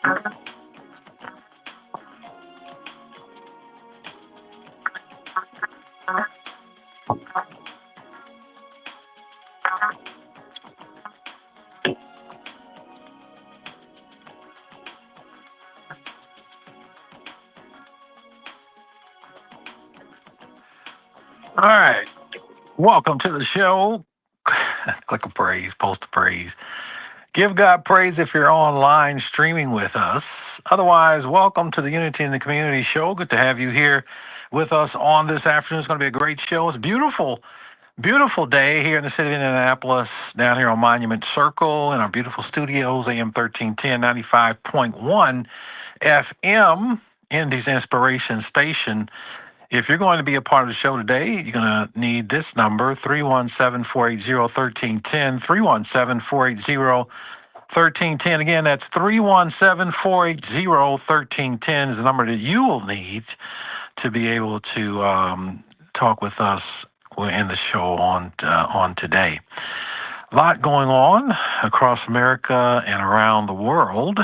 All right. Welcome to the show. Click a praise, post a praise. Give God praise if you're online streaming with us. Otherwise, welcome to the Unity in the Community show. Good to have you here with us on this afternoon. It's going to be a great show. It's beautiful, beautiful day here in the city of Indianapolis, down here on Monument Circle in our beautiful studios, AM 1310, 95.1 FM, Indy's Inspiration Station. If you're going to be a part of the show today, you're going to need this number, 317-480-1310, 317-480-1310. Again, that's 317-480-1310 is the number that you will need to be able to talk with us in the show on today. A lot going on across America and around the world.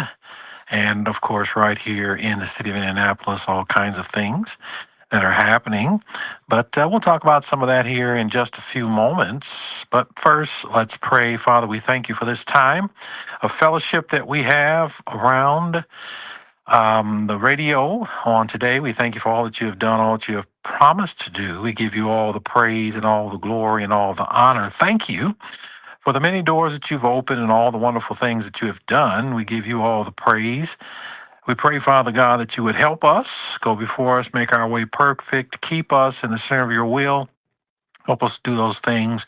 And of course, right here in the city of Indianapolis, all kinds of things that are happening. But we'll talk about some of that here in just a few moments. But first, let's pray. Father, we thank you for this time of fellowship that we have around the radio on today. We thank you for all that you have done, all that you have promised to do. We give you all the praise and all the glory and all the honor. Thank you for the many doors that you've opened and all the wonderful things that you have done. We give you all the praise. We pray, Father God, that you would help us, go before us, make our way perfect, keep us in the center of your will. Help us do those things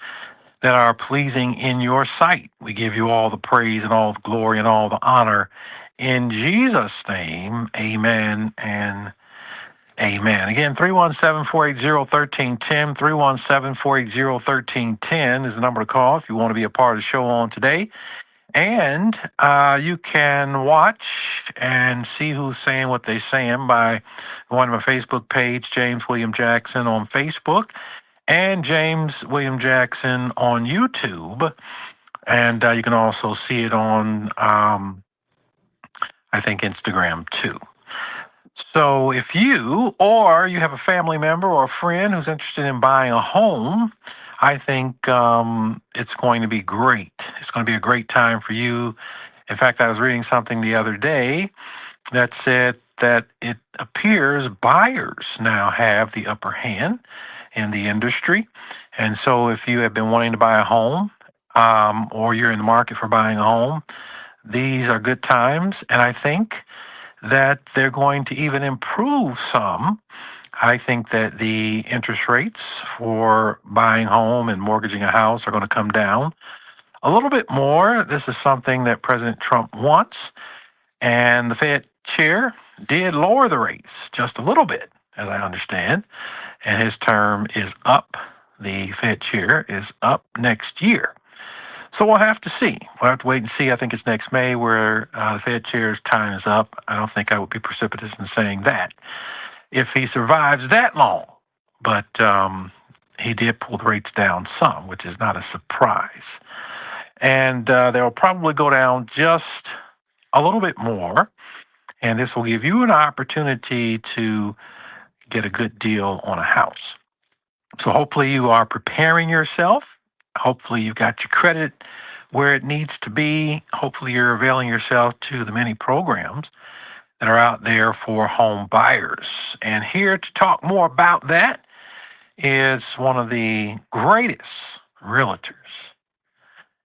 that are pleasing in your sight. We give you all the praise and all the glory and all the honor. In Jesus' name, amen and amen. Again, 317-480-1310, 317-480-1310 is the number to call if you want to be a part of the show on today. And you can watch and see who's saying what they're saying by going to my Facebook page, James William Jackson on Facebook, and James William Jackson on YouTube. And you can also see it on, I think, Instagram too. So if you or you have a family member or a friend who's interested in buying a home, I think it's going to be great. It's going to be a great time for you. In fact, I was reading something the other day that said that it appears buyers now have the upper hand in the industry. And so if you have been wanting to buy a home or you're in the market for buying a home, these are good times. And I think that they're going to even improve some. I think that the interest rates for buying home and mortgaging a house are going to come down a little bit more. This is something that President Trump wants. And the Fed chair did lower the rates just a little bit, as I understand. And his term is up. The Fed chair is up next year. So we'll have to see. We'll have to wait and see. I think it's next May where the Fed chair's time is up. I don't think I would be precipitous in saying that if he survives that long. But he did pull the rates down some, which is not a surprise. And they'll probably go down just a little bit more. And this will give you an opportunity to get a good deal on a house. So hopefully you are preparing yourself. Hopefully you've got your credit where it needs to be. Hopefully you're availing yourself to the many programs that are out there for home buyers. And here to talk more about that is one of the greatest realtors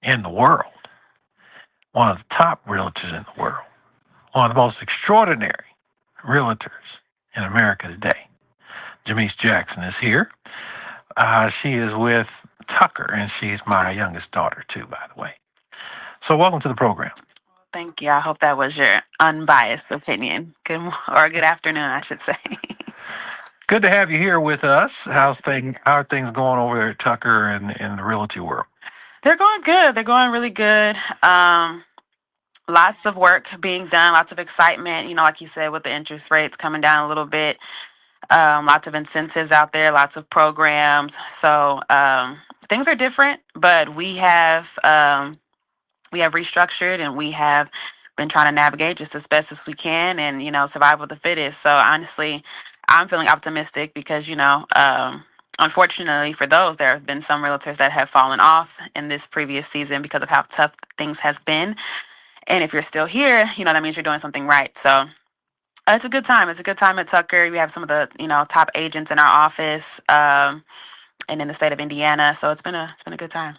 in the world, one of the top realtors in the world, one of the most extraordinary realtors in America today. Janice Jackson is here. She is with Tucker, and she's my youngest daughter, too, by the way. So welcome to the program. Thank you. I hope that was your unbiased opinion. Or good afternoon, I should say. Good to have you here with us. How are things going over there at Tucker and in the realty world? They're going good. They're going really good. Lots of work being done, lots of excitement, like you said, with the interest rates coming down a little bit. Lots of incentives out there, lots of programs. So things are different, but we have restructured and we have been trying to navigate just as best as we can, and survival of the fittest. So honestly, I'm feeling optimistic because unfortunately for those, there have been some realtors that have fallen off in this previous season because of how tough things has been. And if you're still here, that means you're doing something right. So it's a good time. It's a good time at Tucker. We have some of the top agents in our office, and in the state of Indiana. So it's been a good time.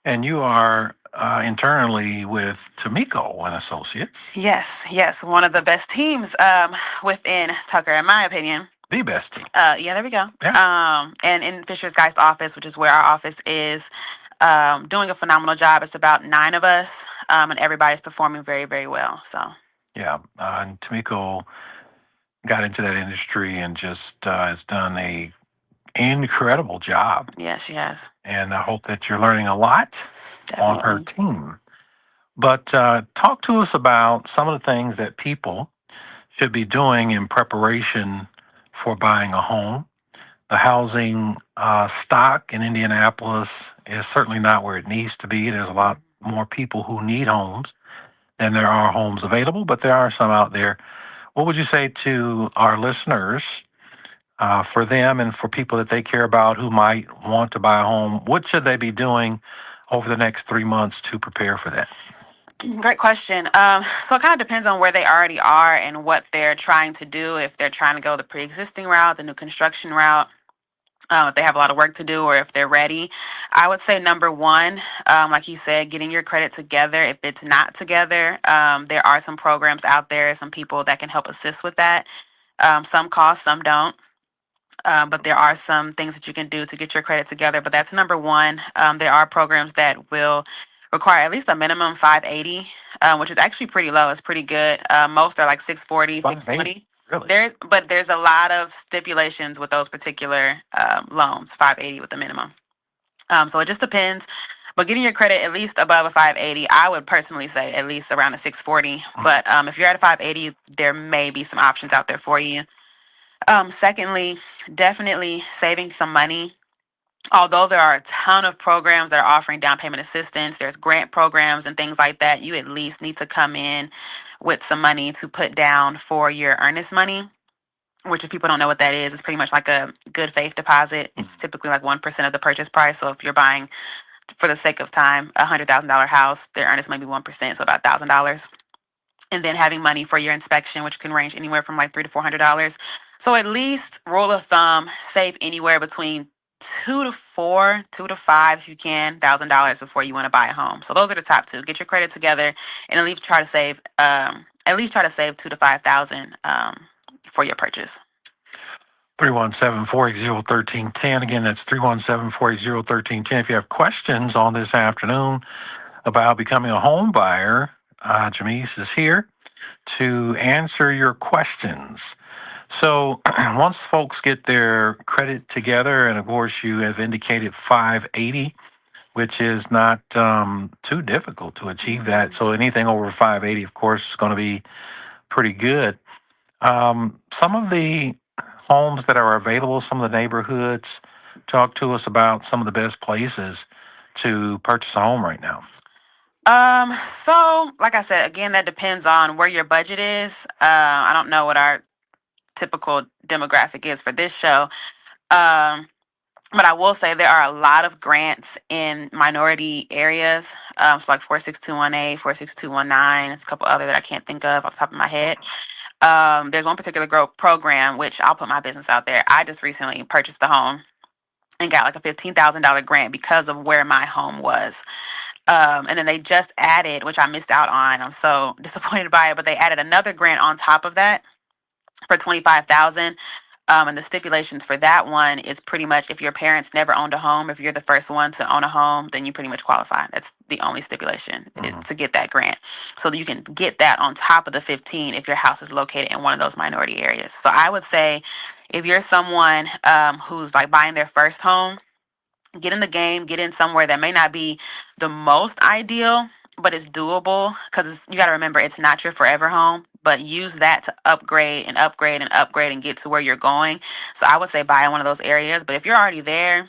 And you are internally with Tamiko and Associates. Yes, one of the best teams within Tucker, in my opinion. The best team. Yeah, there we go. Yeah. And in Fisher's Geist office, which is where our office is, doing a phenomenal job. It's about 9 of us, and everybody's performing very, very well. So yeah, and Tamiko got into that industry and just has done a incredible job. Yeah, she has. And I hope that you're learning a lot on her Definitely. team. But talk to us about some of the things that people should be doing in preparation for buying a home. The housing stock in Indianapolis is certainly not where it needs to be. There's a lot more people who need homes than there are homes available, but there are some out there. What would you say to our listeners, for them and for people that they care about who might want to buy a home? What should they be doing over the next 3 months to prepare for that? Great question. So it kind of depends on where they already are and what they're trying to do. If they're trying to go the pre-existing route, the new construction route, if they have a lot of work to do, or if they're ready. I would say number one, like you said, getting your credit together. If it's not together, there are some programs out there, some people that can help assist with that. Some cost, some don't. But there are some things that you can do to get your credit together. But that's number one. There are programs that will require at least a minimum 580, which is actually pretty low. It's pretty good. Most are like 640, 620. Really? There's a lot of stipulations with those particular loans. 580 with the minimum. So it just depends. But getting your credit at least above a 580, I would personally say at least around a 640. But if you're at a 580, there may be some options out there for you. Secondly, definitely saving some money. Although there are a ton of programs that are offering down payment assistance, there's grant programs and things like that, you at least need to come in with some money to put down for your earnest money, which if people don't know what that is, it's pretty much like a good faith deposit. It's typically like 1% of the purchase price. So if you're buying, for the sake of time, $100,000 house, their earnest might be 1%, so about $1,000. And then having money for your inspection, which can range anywhere from like $300 to $400. So at least, rule of thumb, save anywhere between two to five, if you can, $1,000 before you want to buy a home. So those are the top two. Get your credit together, and at least try to save 2 to 5,000 for your purchase. 317-480-1310. Again, that's 317-480-1310. If you have questions on this afternoon about becoming a home buyer, Jamise is here to answer your questions. So once folks get their credit together, and of course you have indicated 580, which is not too difficult to achieve that. So anything over 580, of course, is going to be pretty good. Some of the homes that are available, some of the neighborhoods, talk to us about some of the best places to purchase a home right now. So like I said, again, that depends on where your budget is. I don't know what our typical demographic is for this show. But I will say there are a lot of grants in minority areas. So like 46218, 46219, it's a couple other that I can't think of off the top of my head. There's one particular program, which I'll put my business out there. I just recently purchased the home and got like a $15,000 grant because of where my home was. And then they just added, which I missed out on. I'm so disappointed by it, but they added another grant on top of that for $25,000. And the stipulations for that one is pretty much if your parents never owned a home, if you're the first one to own a home, then you pretty much qualify. That's the only stipulation is to get that grant. So that you can get that on top of the 15 if your house is located in one of those minority areas. So I would say if you're someone who's like buying their first home, get in the game, get in somewhere that may not be the most ideal, but it's doable, because you got to remember it's not your forever home, but use that to upgrade and upgrade and upgrade and get to where you're going. So I would say buy in one of those areas. But if you're already there,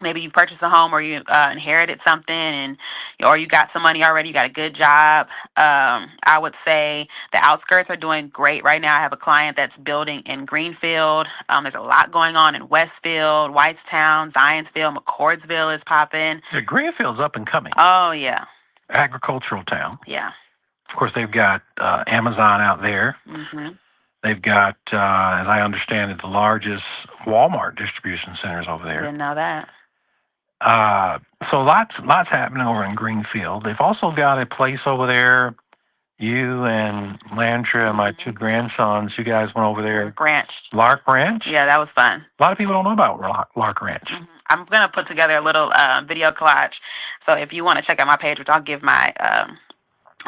maybe you've purchased a home or you inherited something, or you got some money already, you got a good job. I would say the outskirts are doing great right now. I have a client that's building in Greenfield. There's a lot going on in Westfield, Whitestown, Zionsville, McCordsville is popping. Yeah, Greenfield's up and coming. Oh yeah, Agricultural town. yeah. Of course, they've got Amazon out there. Mm-hmm. They've got, as I understand it, the largest Walmart distribution centers over there. Didn't know that. So lots happening over in Greenfield. They've also got a place over there. You and Landra and my two grandsons, you guys went over there. Ranch. Lark Ranch? Yeah, that was fun. A lot of people don't know about Lark Ranch. Mm-hmm. I'm going to put together a little video collage. So if you want to check out my page, which I'll give my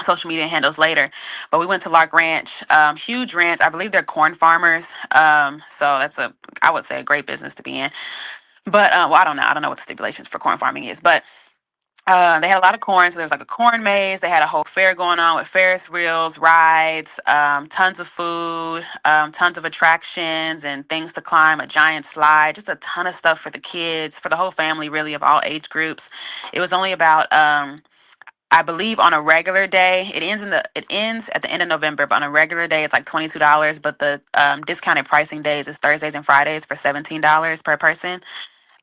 social media handles later. But we went to Lark Ranch, huge ranch. I believe they're corn farmers. So that's I would say a great business to be in. But well, I don't know. I don't know what the stipulations for corn farming is, but they had a lot of corn. So there was like a corn maze. They had a whole fair going on with Ferris wheels, rides, tons of food, tons of attractions and things to climb, a giant slide, just a ton of stuff for the kids, for the whole family, really, of all age groups. It was only about I believe on a regular day, it ends at the end of November, but on a regular day it's like $22. But the discounted pricing days is Thursdays and Fridays for $17 per person.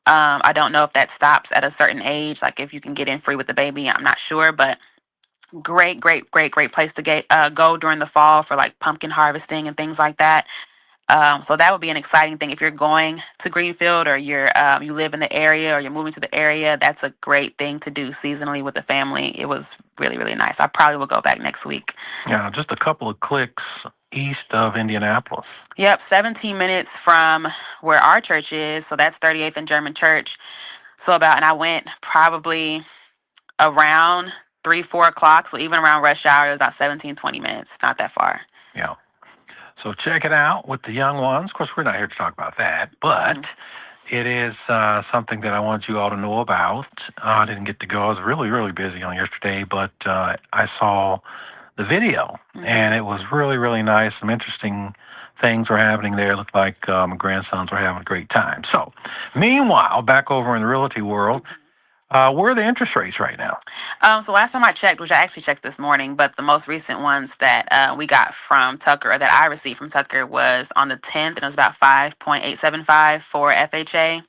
I don't know if that stops at a certain age, like if you can get in free with the baby. I'm not sure, but great place to go during the fall for like pumpkin harvesting and things like that. So that would be an exciting thing if you're going to Greenfield or you live in the area or you're moving to the area. That's a great thing to do seasonally with the family. It was really nice. I probably will go back next week. Yeah, just a couple of clicks east of Indianapolis. Yep, 17 minutes from where our church is. So that's 38th and German Church. So and I went probably around 3-4 o'clock. So even around rush hour, it was about 17-20 minutes. Not that far. Yeah. So check it out with the young ones. Of course, we're not here to talk about that, but it is something that I want you all to know about. I didn't get to go. I was really busy on yesterday, but I saw the video, and it was really nice. Some interesting things were happening there. It looked like my grandsons were having a great time. So, meanwhile, back over in the realty world, where are the interest rates right now? So last time I checked, which I actually checked this morning, but the most recent ones that we got from Tucker, or that I received from Tucker, was on the 10th, and it was about 5.875 for FHA.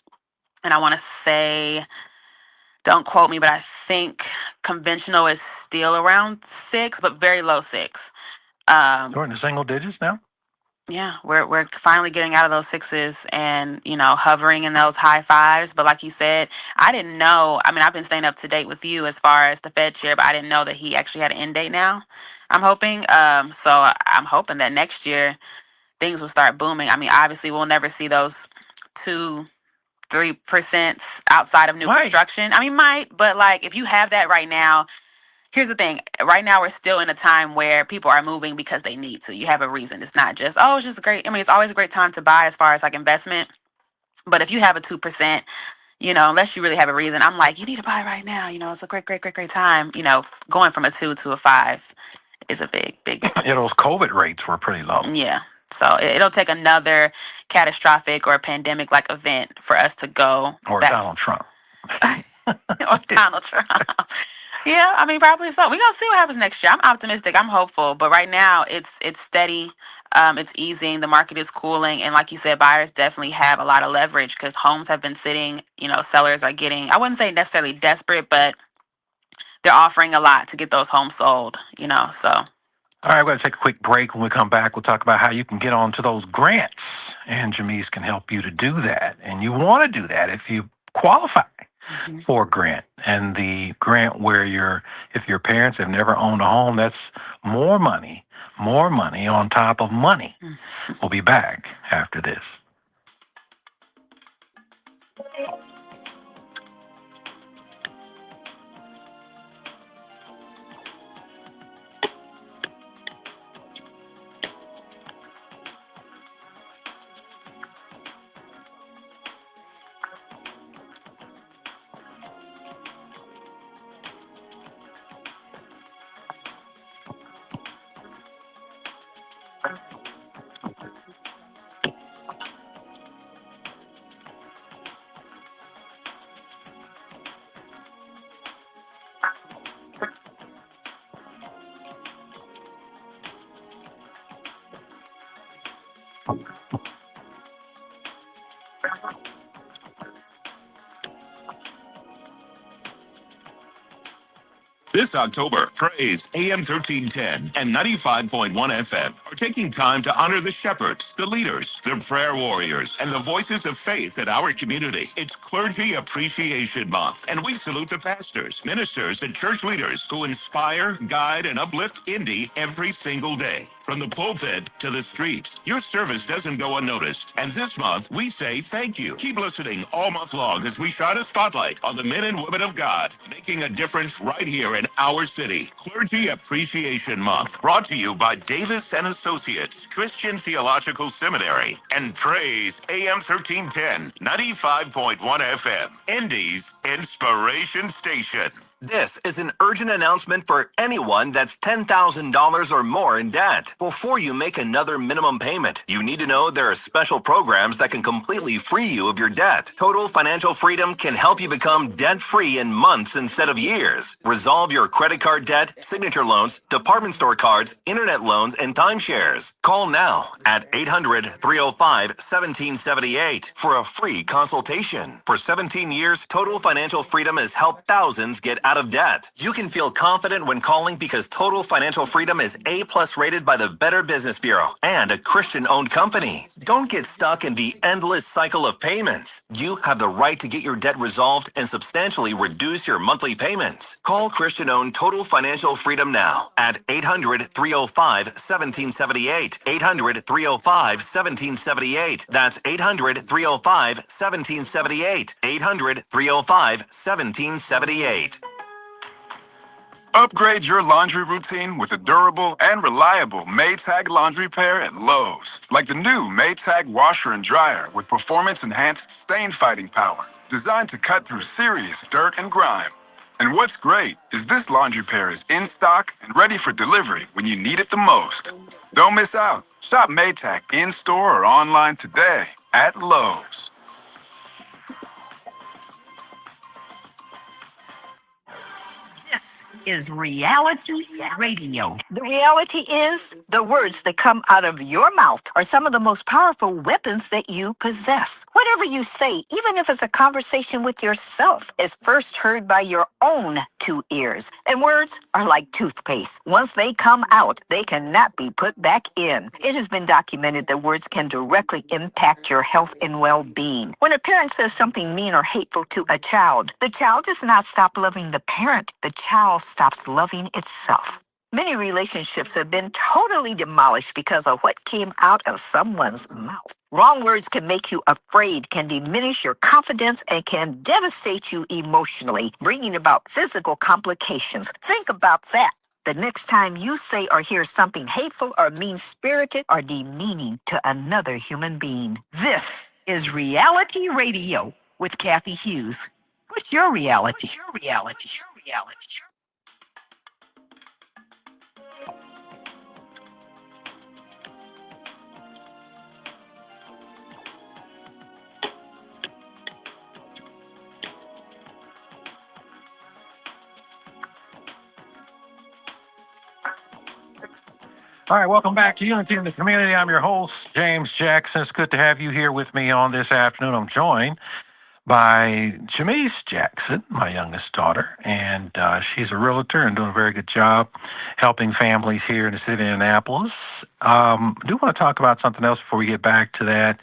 And I want to say, don't quote me, but I think conventional is still around 6, but very low 6. We're in the single digits now? Yeah, we're finally getting out of those 6s and, hovering in those high 5s. But like you said, I didn't know. I mean, I've been staying up to date with you as far as the Fed chair, but I didn't know that he actually had an end date now. I'm hoping. So I'm hoping that next year things will start booming. I mean, obviously we'll never see those 2-3% outside of new construction. I mean, might, but like if you have that right now. Here's the thing. Right now, we're still in a time where people are moving because they need to. You have a reason. It's not just, it's just great. I mean, it's always a great time to buy as far as like investment. But if you have a 2%, unless you really have a reason, I'm like, you need to buy right now. It's a great time. Going from a 2 to a 5 is a big. Yeah, those COVID rates were pretty low. Yeah. So it'll take another catastrophic or pandemic like event for us to go. Or back. Donald Trump. Or Donald Trump. Yeah, I mean, probably so. We're going to see what happens next year. I'm optimistic. I'm hopeful. But right now, it's steady. It's easing. The market is cooling. And like you said, buyers definitely have a lot of leverage because homes have been sitting. Sellers are getting, I wouldn't say necessarily desperate, but they're offering a lot to get those homes sold, so. All right, we're going to take a quick break. When we come back, we'll talk about how you can get onto those grants. And Jamise can help you to do that. And you want to do that if you qualify for a grant. And the grant where if your parents have never owned a home, that's more money on top of money. We'll be back after this. This October, Praise AM 1310 and 95.1 FM are taking time to honor the shepherds, the leaders, the prayer warriors, and the voices of faith in our community. It's Clergy Appreciation Month, and we salute the pastors, ministers, and church leaders who inspire, guide, and uplift Indy every single day. From the pulpit to the streets, your service doesn't go unnoticed. And this month, we say thank you. Keep listening all month long as we shine a spotlight on the men and women of God, making a difference right here in our city. Clergy Appreciation Month, brought to you by Davis and Associates, Christian Theological Seminary, and Praise AM 1310, 95.1 FM, Indy's Inspiration Station. This is an urgent announcement for anyone that's $10,000 or more in debt. Before you make another minimum payment, you need to know there are special programs that can completely free you of your debt. Total Financial Freedom can help you become debt-free in months instead of years. Resolve your credit card debt, signature loans, department store cards, internet loans, and timeshares. Call now at 800-305-1778 for a free consultation. For 17 years, Total Financial Freedom has helped thousands get out of debt. You can feel confident when calling because Total Financial Freedom is A+ rated by the Better Business Bureau and a Christian-owned company. Don't get stuck in the endless cycle of payments. You have the right to get your debt resolved and substantially reduce your monthly payments. Call Christian-owned Total Financial Freedom now at 800-305-1778. 800-305-1778. That's 800-305-1778. 800-305-1778. Upgrade your laundry routine with a durable and reliable Maytag laundry pair at Lowe's. Like the new Maytag washer and dryer with performance-enhanced stain-fighting power, designed to cut through serious dirt and grime. And what's great is this laundry pair is in stock and ready for delivery when you need it the most. Don't miss out. Shop Maytag in-store or online today at Lowe's. Is reality radio. The reality is, the words that come out of your mouth are some of the most powerful weapons that you possess. Whatever you say, even if it's a conversation with yourself, is first heard by your own two ears. And words are like toothpaste. Once they come out, they cannot be put back in. It has been documented that words can directly impact your health and well-being. When a parent says something mean or hateful to a child, the child does not stop loving the parent. The child stops loving itself. Many relationships have been totally demolished because of what came out of someone's mouth. Wrong words can make you afraid, can diminish your confidence, and can devastate you emotionally, bringing about physical complications. Think about that the next time you say or hear something hateful or mean-spirited or demeaning to another human being. This is Reality Radio with Kathy Hughes. What's your reality? All right, welcome back to Unity in the Community. I'm your host, James Jackson. It's good to have you here with me on this afternoon. I'm joined by Jamise Jackson, my youngest daughter, and she's a realtor and doing a very good job helping families here in the city of Indianapolis. I do want to talk about something else before we get back to that.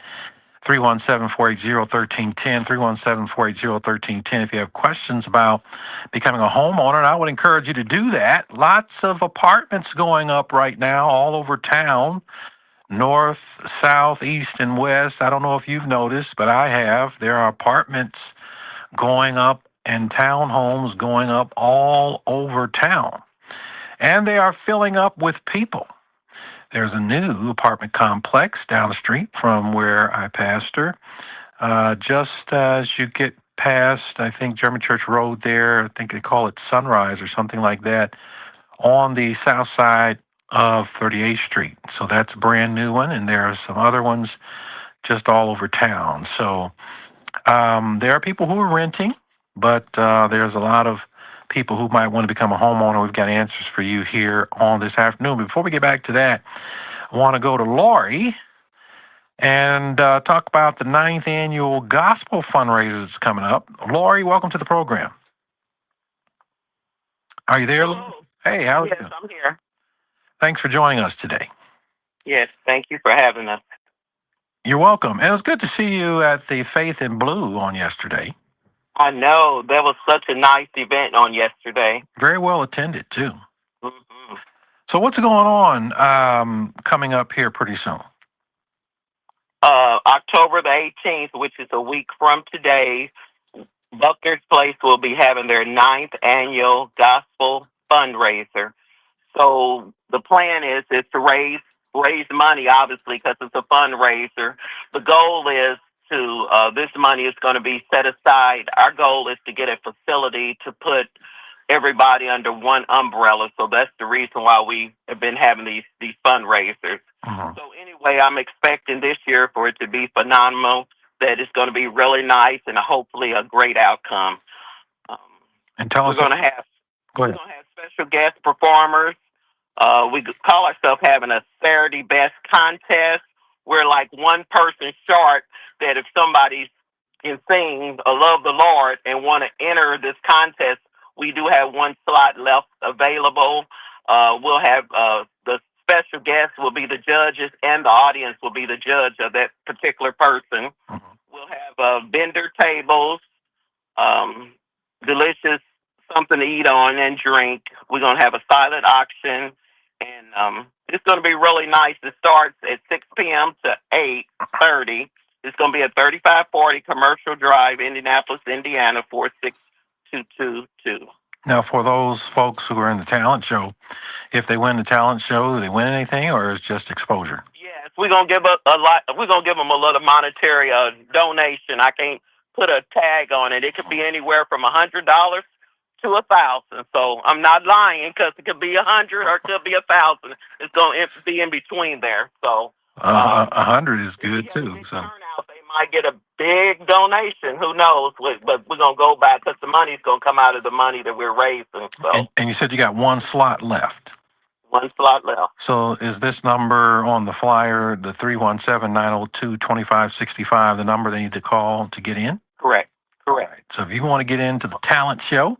317-480-1310, 317-480-1310. If you have questions about becoming a homeowner, and I would encourage you to do that. Lots of apartments going up right now all over town, north, south, east, and west. I don't know if you've noticed, but I have. There are apartments going up and townhomes going up all over town. And they are filling up with people. There's a new apartment complex down the street from where I pastor. Just as you get past, I think, German Church Road there, I think they call it Sunrise or something like that, on the south side of 38th Street. So that's a brand new one, and there are some other ones just all over town. So there are people who are renting, but there's a lot of people who might want to become a homeowner. We've got answers for you here on this afternoon. But before we get back to that, I want to go to Lori and talk about the 9th annual gospel fundraiser that's coming up. Lori, welcome to the program. Are you there? Hello. Hey, how are Yes, you? I'm here. Thanks for joining us today. Yes, thank you for having us. You're welcome. And it was good to see you at the Faith in Blue on yesterday. I know that was such a nice event on yesterday. Very well attended, too. hmm So what's going on coming up here pretty soon? October the 18th, which is a week from today, Buckner's Place will be having their 9th annual gospel fundraiser. So the plan is to raise money, obviously, because it's a fundraiser. The goal is to this money is going to be set aside. Our goal is to get a facility to put everybody under one umbrella. So that's the reason why we have been having these fundraisers. So anyway, I'm expecting this year for it to be phenomenal. That it's going to be really nice and hopefully a great outcome. And tell We're us. going to have Go we're ahead. going to have special guest performers. We call ourselves having a Saturday Best contest. We're like one person short that if somebody can sing or love the Lord and want to enter this contest, we do have one slot left available. We'll have the special guests will be the judges and the audience will be the judge of that particular person. We'll have vendor tables, delicious something to eat on and drink. We're going to have a silent auction, and it's going to be really nice. It starts at 6 p.m. to 8:30. It's going to be at 3540 Commercial Drive, Indianapolis, Indiana, 46222. Now, for those folks who are in the talent show, if they win the talent show, do they win anything, or is it just exposure? Yes, we're going to give a lot. We're going to give them a little monetary donation. I can't put a tag on it. It could be anywhere from $100 to $1,000. So I'm not lying because it could be 100 or it could be 1,000. It's going to be in between there. So 100 is if we good have a too. big So, turnout, they might get a big donation. Who knows? But we're going to go back because the money's going to come out of the money that we're raising. So and you said you got one slot left. one slot left. So is this number on the flyer, the 317-902-2565, the number they need to call to get in? Correct. All right. So if you want to get into the talent show,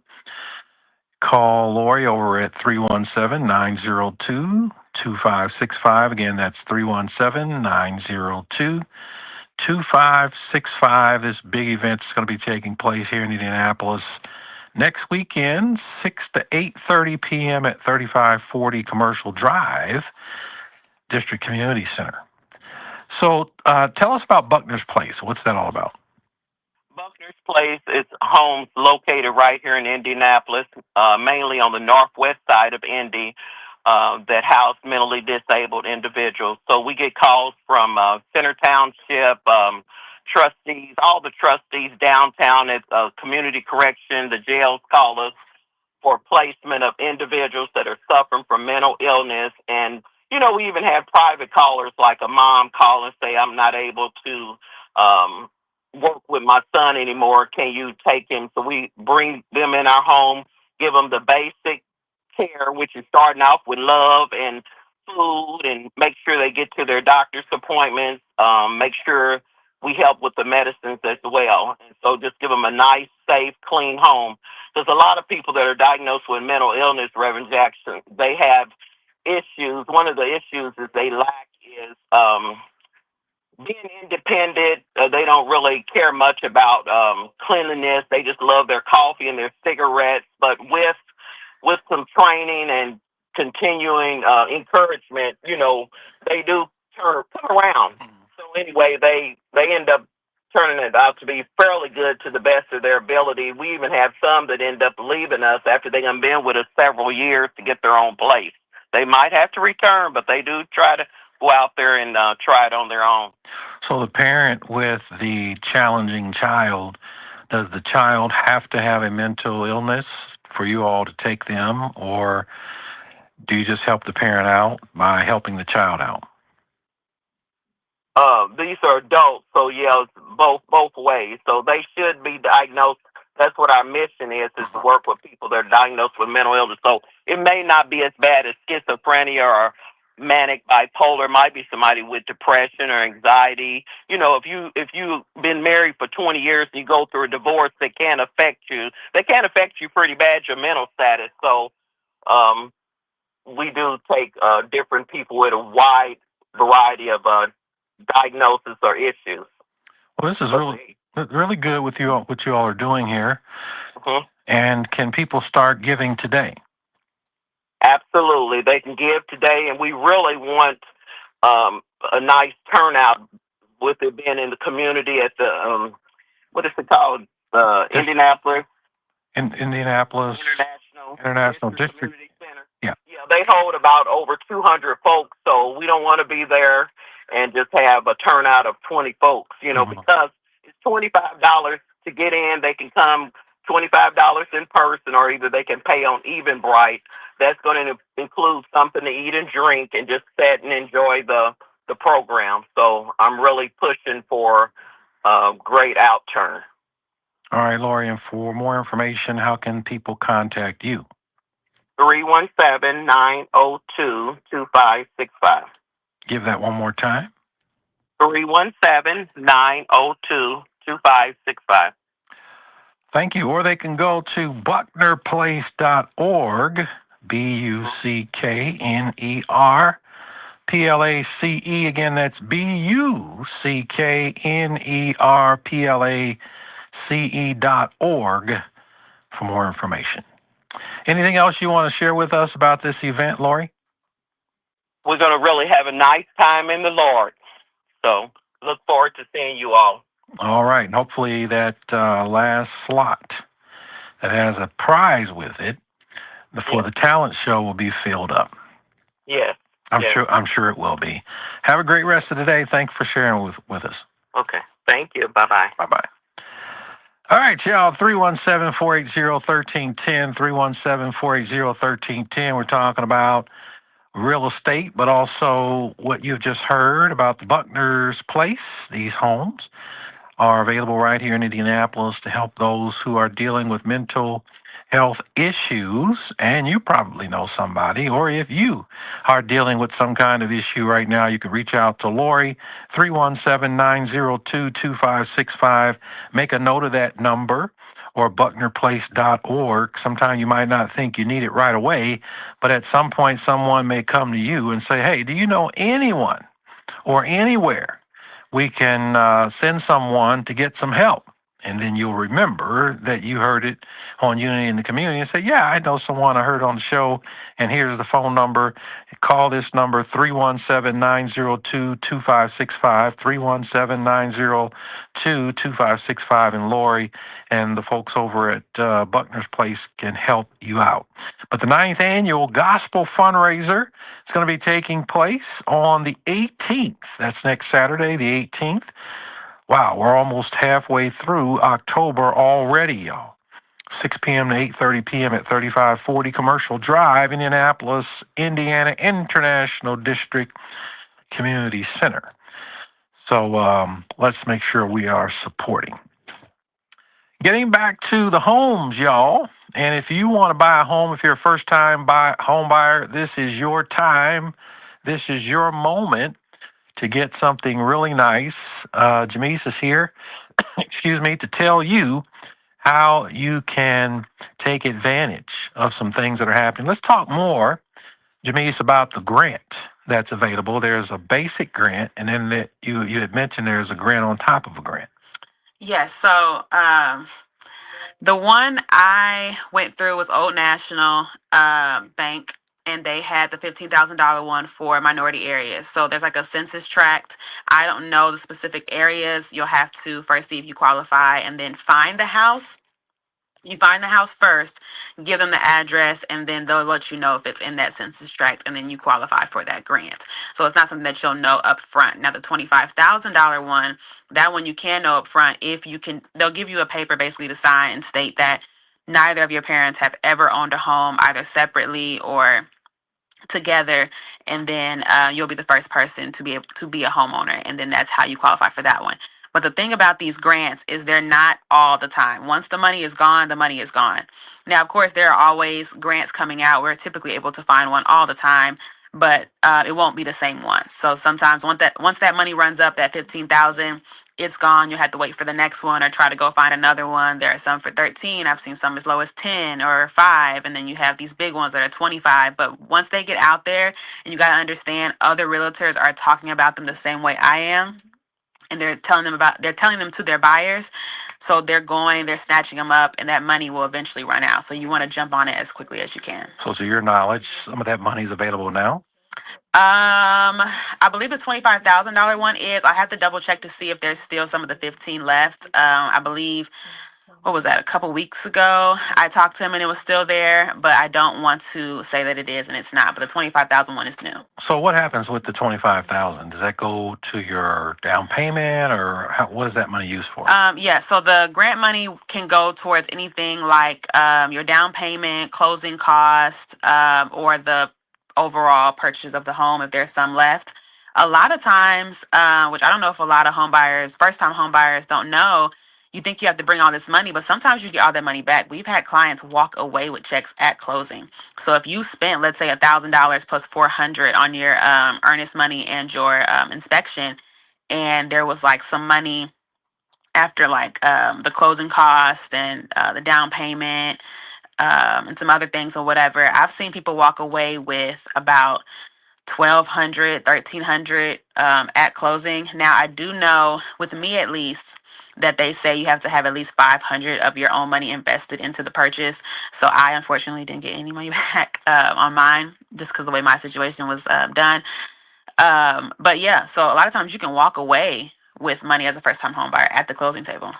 call Lori over at 317-902-2565. Again, that's 317-902-2565. This big event is going to be taking place here in Indianapolis next weekend, 6 to 8:30 p.m. at 3540 Commercial Drive, District Community Center. So tell us about Buckner's Place. What's that all about? Buckner's Place is homes located right here in Indianapolis, mainly on the northwest side of Indy, that house mentally disabled individuals. So we get calls from Center Township, trustees, all the trustees downtown at Community Correction, the jails call us for placement of individuals that are suffering from mental illness. And, you know, we even have private callers like a mom call and say, I'm not able to work with my son anymore. Can you take him? So we bring them in our home, give them the basic care, which is starting off with love and food, and make sure they get to their doctor's appointments, make sure we help with the medicines as well. And so just give them a nice, safe, clean home. There's a lot of people that are diagnosed with mental illness, Reverend Jackson. They have issues. One of the issues is they lack is being independent. They don't really care much about cleanliness. They just love their coffee and their cigarettes. But with some training and continuing encouragement, you know, they do come around. So anyway, they end up turning it out to be fairly good to the best of their ability. We even have some that end up leaving us after they have been with us several years to get their own place. They might have to return, but they do try to go out there and try it on their own. So the parent with the challenging child, does the child have to have a mental illness for you all to take them, or do you just help the parent out by helping the child out? These are adults, so yeah, it's both ways. So they should be diagnosed. That's what our mission is to work with people that are diagnosed with mental illness. So it may not be as bad as schizophrenia or manic bipolar, might be somebody with depression or anxiety. You know, if you've been married for 20 years and you go through a divorce, that can affect you. They can affect you pretty bad, your mental status. So we do take different people with a wide variety of diagnosis or issues. Well, this is really good with you, what you all are doing here. Mm-hmm. And can people start giving today? Absolutely. They can give today, and we really want a nice turnout with it being in the community at the, what is it called? Indianapolis. Indianapolis International District. Community Center. Yeah. Yeah, they hold about over 200 folks, so we don't want to be there and just have a turnout of 20 folks, you know, because it's $25 to get in. They can come $25 in person, or either they can pay on Eventbrite. That's going to include something to eat and drink and just sit and enjoy the program. So I'm really pushing for a great outturn. All right, Lori, and for more information, how can people contact you? 317-902-2565. Give that one more time. 317-902-2565. Thank you. Or they can go to bucknerplace.org, BUCKNERPLACE. Again, that's BUCKNERPLACE.org for more information. Anything else you want to share with us about this event, Lori? We're going to really have a nice time in the Lord. So look forward to seeing you all. All right. And hopefully that last slot that has a prize with it before the talent show will be filled up. Yes. I'm sure it will be. Have a great rest of the day. Thanks for sharing with us. Okay. Thank you. Bye-bye. Bye-bye. All right, y'all, 317-480-1310, 317-480-1310. We're talking about real estate, but also what you've just heard about the Buckner's Place. These homes are available right here in Indianapolis to help those who are dealing with mental health issues. And you probably know somebody, or if you are dealing with some kind of issue right now, you can reach out to Lori, 317-902-2565. Make a note of that number, or bucknerplace.org. Sometimes you might not think you need it right away, but at some point someone may come to you and say, hey, do you know anyone or anywhere we can send someone to get some help? And then you'll remember that you heard it on Unity in the Community and say, yeah, I know someone I heard on the show, and here's the phone number. Call this number, 317-902-2565, 317-902-2565, and Lori and the folks over at Buckner's Place can help you out. But the 9th annual Gospel Fundraiser is going to be taking place on the 18th. That's next Saturday, the 18th. Wow, we're almost halfway through October already, y'all. 6 p.m. to 8:30 p.m. at 3540 Commercial Drive, Indianapolis, Indiana International District Community Center. So let's make sure we are supporting. Getting back to the homes, y'all. And if you want to buy a home, if you're a first-time home buyer, this is your time. This is your moment to get something really nice. Jamise is here, to tell you how you can take advantage of some things that are happening. Let's talk more, Jamise, about the grant that's available. There's a basic grant, and then you had mentioned there's a grant on top of a grant. Yes. So the one I went through was Old National Bank, and they had the $15,000 one for minority areas. So there's like a census tract. I don't know the specific areas. You'll have to first see if you qualify and then find the house. You find the house first, give them the address, and then they'll let you know if it's in that census tract, and then you qualify for that grant. So it's not something that you'll know up front. Now, the $25,000 one, that one you can know up front if you can. They'll give you a paper basically to sign and state that neither of your parents have ever owned a home, either separately or together, and then you'll be the first person to be able to be a homeowner, and then that's how you qualify for that one. But the thing about these grants is they're not all the time. Once the money is gone, the money is gone. Now, of course, there are always grants coming out. We're typically able to find one all the time, but it won't be the same one. So sometimes once that money runs up, that 15,000, it's gone. You'll have to wait for the next one or try to go find another one. There are some for 13. I've seen some as low as 10 or 5, and then you have these big ones that are 25. But once they get out there, and you got to understand, other realtors are talking about them the same way I am, and they're telling them to their buyers. So they're snatching them up, and that money will eventually run out. So you want to jump on it as quickly as you can. So to your knowledge, some of that money is available now? I believe the $25,000 one is. I have to double check to see if there's still some of the 15 left. I believe, what was that, a couple weeks ago? I talked to him and it was still there, but I don't want to say that it is and it's not. But the 25,000 one is new. So what happens with the 25,000? Does that go to your down payment, or what is that money used for? Yeah, so the grant money can go towards anything like your down payment, closing costs, or the overall purchase of the home if there's some left. A lot of times, which I don't know if a lot of home buyers, first-time home buyers don't know, you think you have to bring all this money, but sometimes you get all that money back. We've had clients walk away with checks at closing. So if you spent, let's say, $1,000 plus $400 on your earnest money and your inspection, and there was like some money after like the closing cost and the down payment and some other things or whatever, I've seen people walk away with about $1,200, $1,300 at closing. Now, I do know, with me at least, that they say you have to have at least $500 of your own money invested into the purchase. So I unfortunately didn't get any money back on mine, just because the way my situation was done. But yeah, so a lot of times you can walk away with money as a first-time home buyer at the closing table.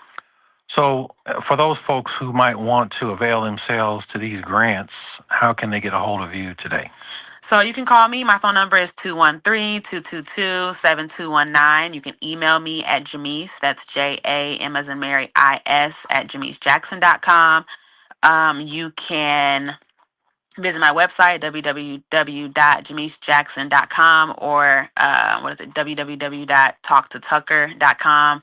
So for those folks who might want to avail themselves to these grants, how can they get a hold of you today? So you can call me. My phone number is 213-222-7219. You can email me at Jamise, that's JAM as in Mary IS at JamiseJackson.com. You can visit my website, www.jamisejackson.com, or www.talktotucker.com.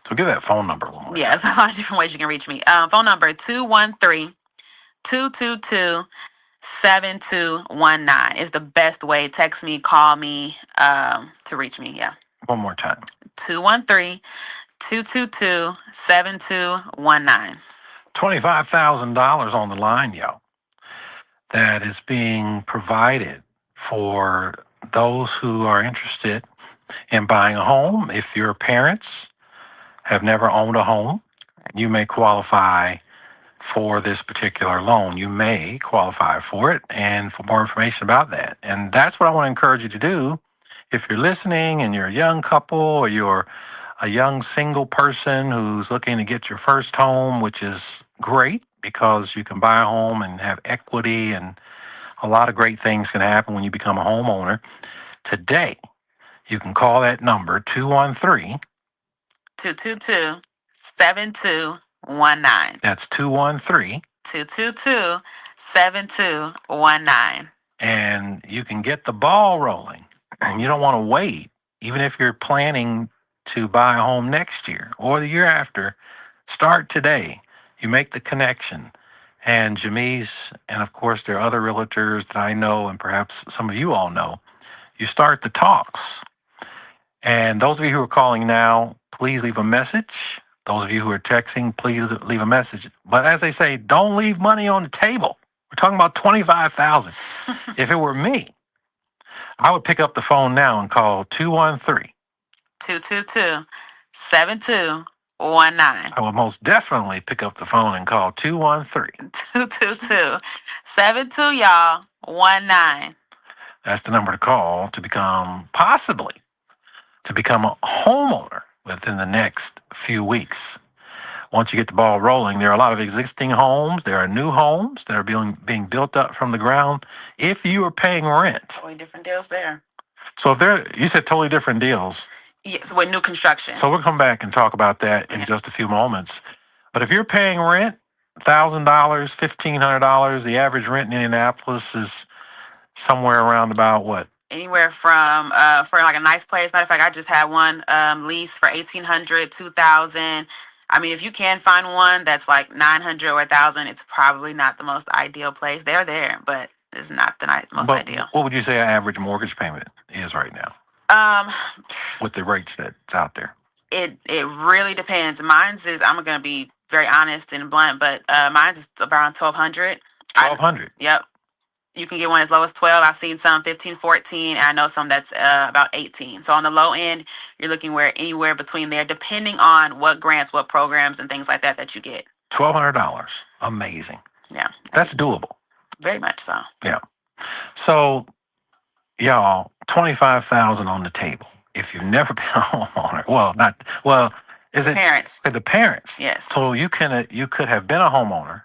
So give that phone number one more Yeah, there's a lot of different ways you can reach me. Phone number 213-222-7219 is the best way. Text me, call me to reach me. Yeah. One more time. 213-222-7219. $25,000 on the line, y'all, that is being provided for those who are interested in buying a home. If your parents have never owned a home, you may qualify for this particular loan. You may qualify for it, and for more information about that. And that's what I want to encourage you to do. If you're listening and you're a young couple, or you're a young single person who's looking to get your first home, which is great because you can buy a home and have equity, and a lot of great things can happen when you become a homeowner. Today, you can call that number 213-222-7219. That's 213-222-7219. And you can get the ball rolling. And you don't want to wait, even if you're planning to buy a home next year or the year after. Start today. You make the connection. And Jamise, and of course there are other realtors that I know, and perhaps some of you all know, you start the talks. And those of you who are calling now, please leave a message. Those of you who are texting, please leave a message. But as they say, don't leave money on the table. We're talking about $25,000. If it were me, I would pick up the phone now and call 213-222-7219. I will most definitely pick up the phone and call 213-222-72, y'all, 19. That's the number to call to become a homeowner within the next few weeks. Once you get the ball rolling, there are a lot of existing homes. There are new homes that are being built up from the ground. If you are paying rent. Totally different deals there. So you said totally different deals. Yes, with new construction. So we'll come back and talk about that in just a few moments. But if you're paying rent, $1,000, $1,500, the average rent in Indianapolis is somewhere around about what? Anywhere from for like a nice place. Matter of fact, I just had one lease for $1,800, $2,000. I mean, if you can find one that's like $900 or $1,000, it's probably not the most ideal place. They're there, but is not the most But ideal. what would you say an average mortgage payment is right now Um, with the rates that's out there? it really depends. Mine's is, I'm gonna be very honest and blunt, but mine's is around 1,200. 1,200. Yep. You can get one as low as 12. I've seen some 15, 14, and I know some that's about 18. So on the low end, you're looking anywhere between there, depending on what grants, what programs, and things like that you get. $1,200. Amazing. Yeah, That's doable. very much so. Yeah. So, y'all, 25,000 on the table. If you've never been a homeowner, is it Parents. the parents? Yes. So you could have been a homeowner.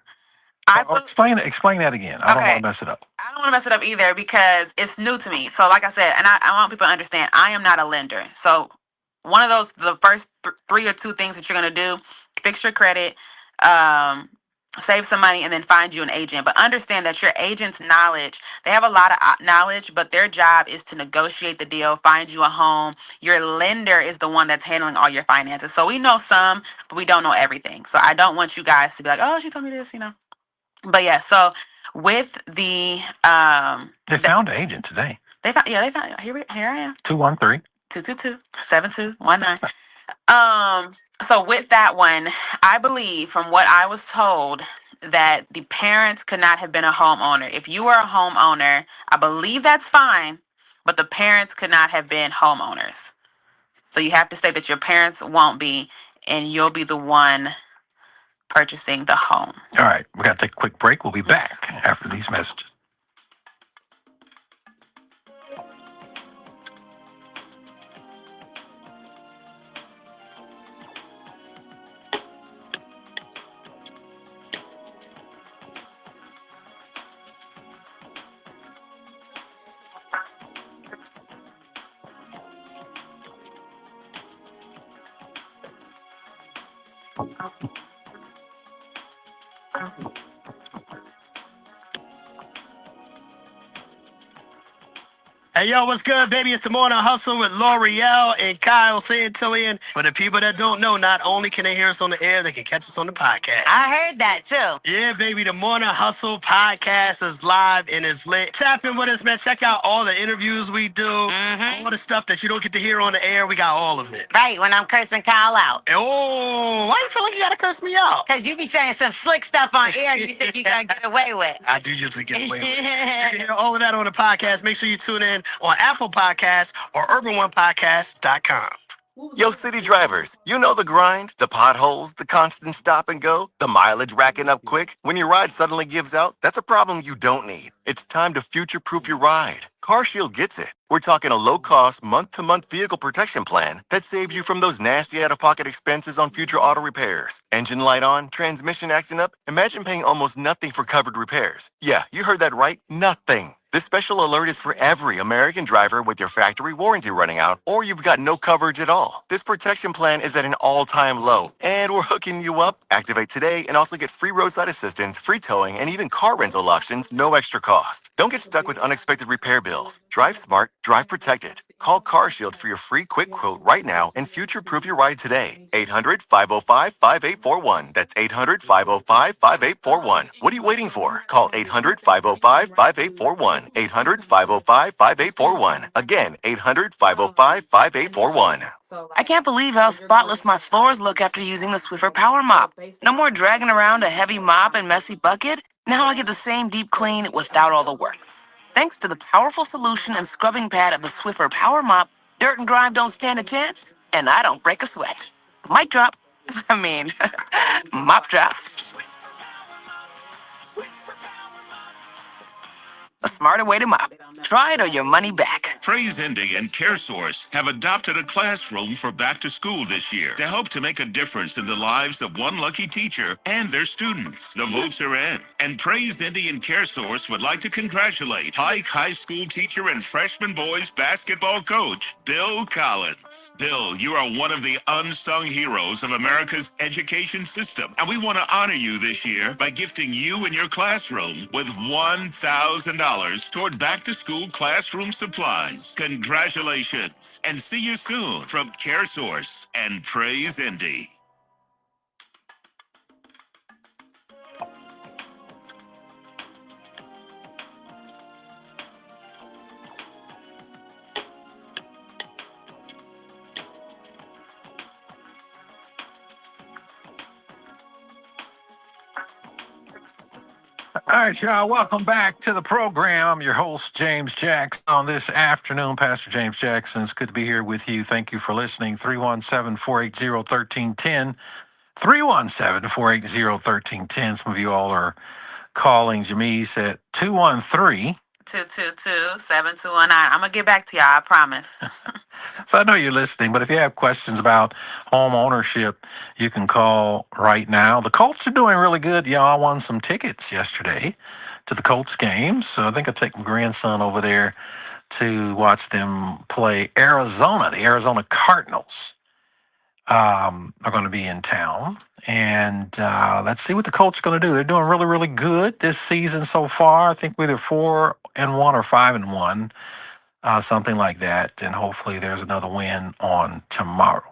Explain that again. I don't want to mess it up. I don't want to mess it up either because it's new to me. So like I said, and I want people to understand, I am not a lender. So one of the first 3 or 2 things that you're going to do, fix your credit, save some money, and then find you an agent. But understand that your agent's knowledge, they have a lot of knowledge, but their job is to negotiate the deal, find you a home. Your lender is the one that's handling all your finances. So we know some, but we don't know everything. So I don't want you guys to be like, oh, she told me this, But yeah, so with the they found an agent today. They found here I am. 213-222-7219. So with that one, I believe from what I was told that the parents could not have been a homeowner. If you were a homeowner, I believe that's fine, but the parents could not have been homeowners. So you have to say that your parents won't be, and you'll be the one purchasing the home. All right, we got to take a quick break. We'll be back after these messages. Hey, yo, what's good, baby? It's the Morning Hustle with L'Oreal and Kyle Santillian. For the people that don't know, not only can they hear us on the air, they can catch us on the podcast. I heard that too. Yeah, baby, the Morning Hustle podcast is live and it's lit. Tap in with us, man. Check out all the interviews we do. All the stuff that you don't get to hear on the air, we got all of it. Right, when I'm cursing Kyle out. Oh, why you feel like you gotta curse me out? Because you be saying some slick stuff on air you think you gotta get away with. I do usually get away with it. You can hear all of that on the podcast. Make sure you tune in on Apple Podcasts or UrbanOnePodcast.com. Yo, city drivers, you know the grind, the potholes, the constant stop and go, the mileage racking up quick. When your ride suddenly gives out, that's a problem you don't need. It's time to future-proof your ride. CarShield gets it. We're talking a low-cost, month-to-month vehicle protection plan that saves you from those nasty out-of-pocket expenses on future auto repairs. Engine light on, transmission acting up. Imagine paying almost nothing for covered repairs. Yeah, you heard that right. Nothing. This special alert is for every American driver with your factory warranty running out, or you've got no coverage at all. This protection plan is at an all-time low, and we're hooking you up. Activate today and also get free roadside assistance, free towing, and even car rental options, no extra cost. Don't get stuck with unexpected repair bills. Drive smart, drive protected. Call CarShield for your free quick quote right now and future-proof your ride today. 800-505-5841. That's 800-505-5841. What are you waiting for? Call 800-505-5841. 800-505-5841. Again, 800-505-5841. I can't believe how spotless my floors look after using the Swiffer Power Mop. No more dragging around a heavy mop and messy bucket. Now I get the same deep clean without all the work. Thanks to the powerful solution and scrubbing pad of the Swiffer Power Mop, dirt and grime don't stand a chance, and I don't break a sweat. Mic drop. Mop drop. A smarter way to mop. Try it or your money back. Praise Indy and CareSource have adopted a classroom for back to school this year to help to make a difference in the lives of one lucky teacher and their students. The votes are in, and Praise Indy and CareSource would like to congratulate Pike High School teacher and freshman boys basketball coach, Bill Collins. Bill, you are one of the unsung heroes of America's education system, and we want to honor you this year by gifting you and your classroom with $1,000 toward back-to-school classroom supplies. Congratulations, and see you soon from CareSource and Praise Indy. All right, y'all. Welcome back to the program. I'm your host, James Jackson. On this afternoon, Pastor James Jackson. It's good to be here with you. Thank you for listening. 317-480-1310. 317-480-1310. Some of you all are calling Jamise at 213. 222-7219. I'm gonna get back to y'all, I promise. So I know you're listening, but if you have questions about home ownership, you can call right now. The Colts are doing really good. Y'all won some tickets yesterday to the Colts game. So I think I'll take my grandson over there to watch them play Arizona. The Arizona Cardinals are going to be in town. And let's see what the Colts are going to do. They're doing really, really good this season so far. I think we're either 4-1 or 5-1. Something like that, and hopefully there's another win on tomorrow.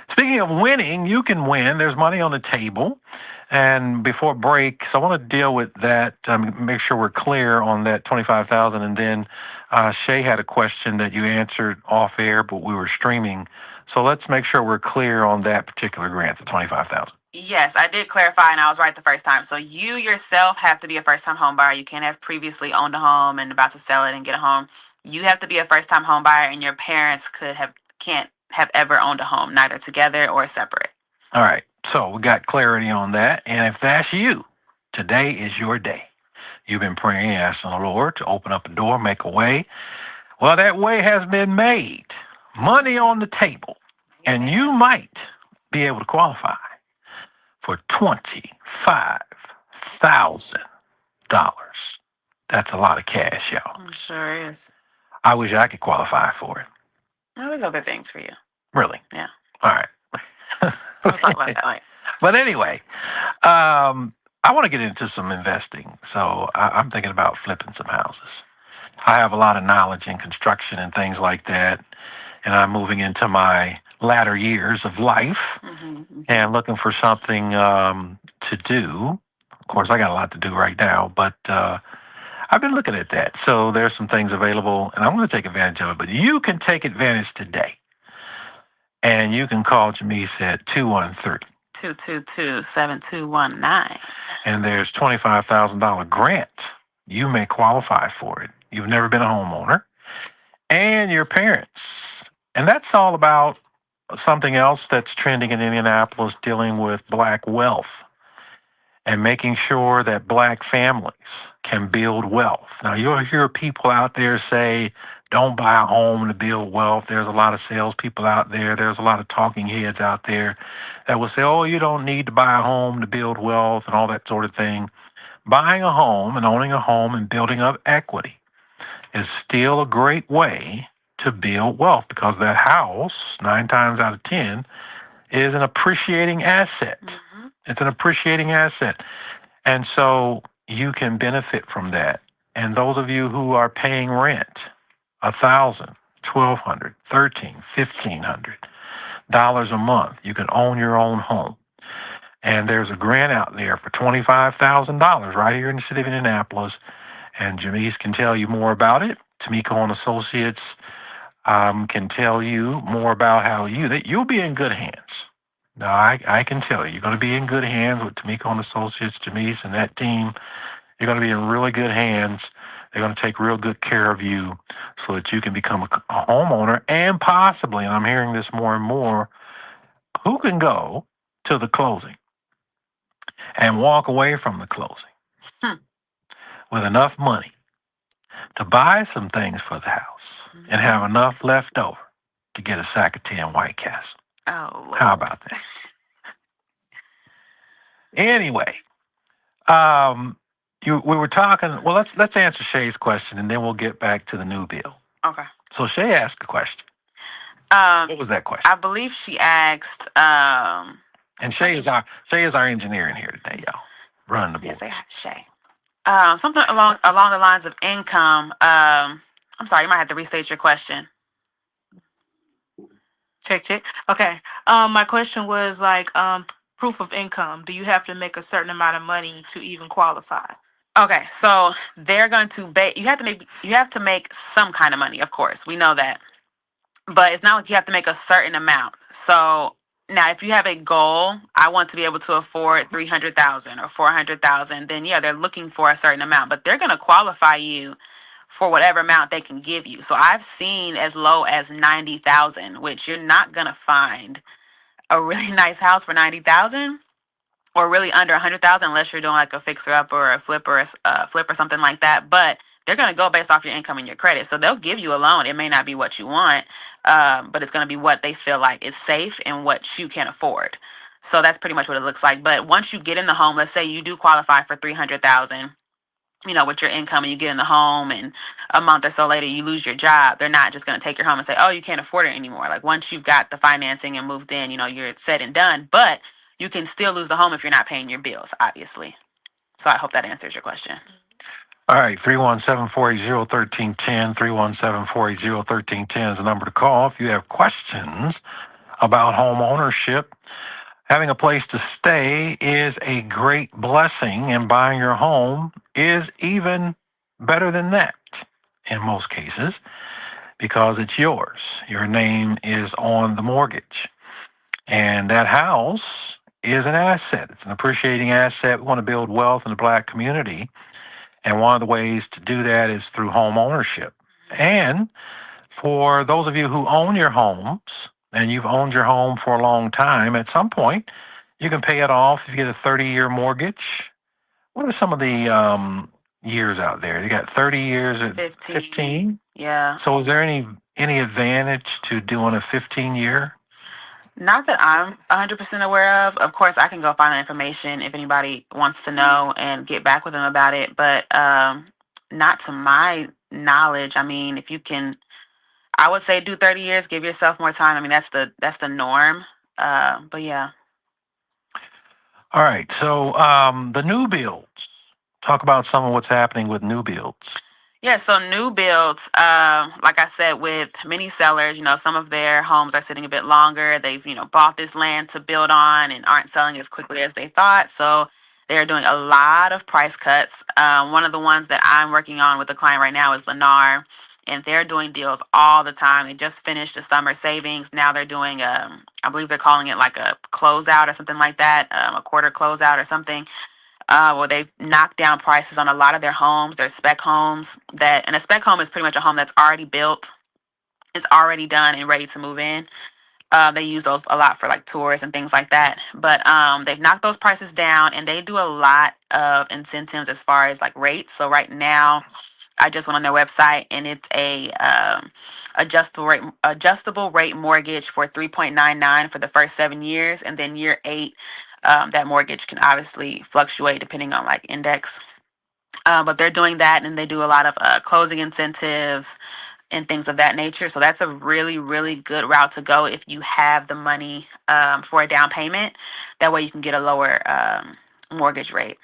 Speaking of winning, you can win. There's money on the table. And before break, so I want to deal with that, make sure we're clear on that $25,000. And then Shay had a question that you answered off air, but we were streaming. So let's make sure we're clear on that particular grant, the $25,000. Yes, I did clarify, and I was right the first time. So you yourself have to be a first-time home buyer. You can't have previously owned a home and about to sell it and get a home. You have to be a first-time home buyer, and your parents can't have ever owned a home, neither together or separate. All right. So we got clarity on that. And if that's you, today is your day. You've been praying, asking the Lord to open up a door, make a way. Well, that way has been made. Money on the table. And you might be able to qualify for $25,000. That's a lot of cash, y'all. It sure is. I wish I could qualify for it. Oh, there's other things for you. Really? Yeah. All right. We'll talk about that later. But anyway, I want to get into some investing. So I'm thinking about flipping some houses. I have a lot of knowledge in construction and things like that. And I'm moving into my latter years of life and looking for something to do. Of course, I got a lot to do right now, but I've been looking at that. So there's some things available, and I'm going to take advantage of it. But you can take advantage today. And you can call Jamise at 222-7219. And there's $25,000 grant. You may qualify for it. You've never been a homeowner. And your parents. And that's all about something else that's trending in Indianapolis, dealing with Black wealth and making sure that Black families can build wealth. Now, you'll hear people out there say, don't buy a home to build wealth. There's a lot of salespeople out there. There's a lot of talking heads out there that will say, oh, you don't need to buy a home to build wealth and all that sort of thing. Buying a home and owning a home and building up equity is still a great way to build wealth, because that house, 9 times out of 10, is an appreciating asset. It's an appreciating asset. And so you can benefit from that. And those of you who are paying rent, $1,000, $1,200, $1,300, $1,500 a month, you can own your own home. And there's a grant out there for $25,000 right here in the city of Indianapolis. And Jamise can tell you more about it. Tamiko and Associates can tell you more about how you'll be in good hands. Now, I can tell you, you're going to be in good hands with Tamiko and Associates, Jamise, and that team. You're going to be in really good hands. They're going to take real good care of you so that you can become a homeowner, and possibly, and I'm hearing this more and more, who can go to the closing and walk away from the closing with enough money to buy some things for the house and have enough left over to get a sack of 10 White Castle. Oh, Lord. How about that? Anyway, we were talking. Well, let's answer Shay's question, and then we'll get back to the new bill. Okay. So Shay asked a question. What was that question? I believe she asked. And Shay is our engineer in here today, y'all, running the board. Yes, Shay. Something along the lines of income. I'm sorry, you might have to restate your question. Check. Okay. My question was like, proof of income. Do you have to make a certain amount of money to even qualify? Okay, so they're going to you have to make some kind of money, of course. We know that. But it's not like you have to make a certain amount. So Now, if you have a goal, I want to be able to afford 300,000 or 400,000, then yeah, they're looking for a certain amount, but they're going to qualify you for whatever amount they can give you. So I've seen as low as 90,000, which you're not going to find a really nice house for 90,000 or really under 100,000 unless you're doing like a fixer up or a flip or flip or something like that. But they're going to go based off your income and your credit. So they'll give you a loan. It may not be what you want, but it's going to be what they feel like is safe and what you can afford. So that's pretty much what it looks like. But once you get in the home, let's say you do qualify for 300,000, you know, with your income, and you get in the home and a month or so later you lose your job, they're not just going to take your home and say, oh, you can't afford it anymore. Like once you've got the financing and moved in, you know, you're said and done. But you can still lose the home if you're not paying your bills, obviously. So I hope that answers your question. All right, 317-480-1310, 317-480-1310 is the number to call if you have questions about home ownership. Having a place to stay is a great blessing, and buying your home is even better than that in most cases because it's yours. Your name is on the mortgage, and that house is an asset. It's an appreciating asset. We want to build wealth in the Black community, and one of the ways to do that is through home ownership. And for those of you who own your homes, and you've owned your home for a long time, at some point, you can pay it off if you get a 30-year mortgage. What are some of the years out there? You got 30 years at 15? Yeah. So is there any advantage to doing a 15-year? Not that I'm 100% aware of. Of course, I can go find that information if anybody wants to know and get back with them about it. But not to my knowledge. I mean, if you can, I would say do 30 years. Give yourself more time. I mean, that's the norm. But yeah. All right. So the new builds. Talk about some of what's happening with new builds. Yeah, so new builds, like I said, with many sellers, you know, some of their homes are sitting a bit longer. They've, you know, bought this land to build on and aren't selling as quickly as they thought. So they're doing a lot of price cuts. One of the ones that I'm working on with a client right now is Lennar, and they're doing deals all the time. They just finished the summer savings. Now they're doing, I believe they're calling it like a closeout or something like that, a quarter closeout or something. Where they've knocked down prices on a lot of their homes, their spec homes. And a spec home is pretty much a home that's already built, it's already done and ready to move in. They use those a lot for like tours and things like that. But they've knocked those prices down, and they do a lot of incentives as far as like rates. So right now, I just went on their website, and it's a adjustable rate mortgage for 3.99 for the first 7 years, and then year 8. That mortgage can obviously fluctuate depending on like index. But they're doing that, and they do a lot of closing incentives and things of that nature. So that's a really, really good route to go if you have the money for a down payment. That way you can get a lower mortgage rate.